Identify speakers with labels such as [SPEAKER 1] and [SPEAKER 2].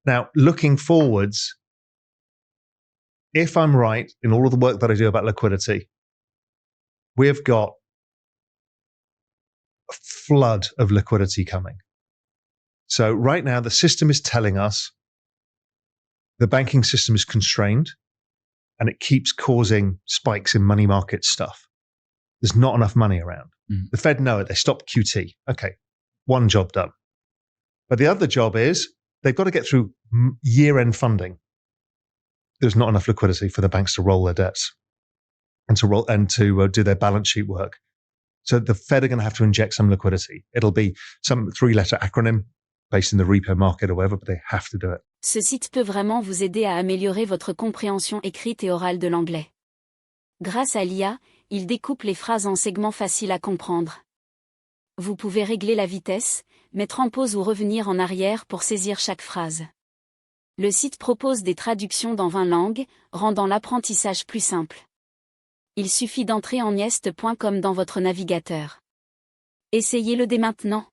[SPEAKER 1] Now, looking forwards, if I'm right in all of the work that I do about liquidity, we've got a flood of liquidity coming. So right now, the system is telling us the banking system is constrained and it keeps causing spikes in money market stuff. There's not enough money around. The Fed know it. They stopped QT. Okay, one job done. But the other job is they've got to get through year-end funding. There's not enough liquidity for the banks to roll their debts and to do their balance sheet work. So the Fed are going to have to inject some liquidity. It'll be some 3-letter acronym based in the repo market or whatever, but they have to do it.
[SPEAKER 2] Ce site peut vraiment vous aider à améliorer votre compréhension écrite et orale de l'anglais. Grâce à l'IA, il découpe les phrases en segments faciles à comprendre. Vous pouvez régler la vitesse, mettre en pause ou revenir en arrière pour saisir chaque phrase. Le site propose des traductions dans 20 langues, rendant l'apprentissage plus simple. Il suffit d'entrer en niest.com dans votre navigateur. Essayez-le dès maintenant.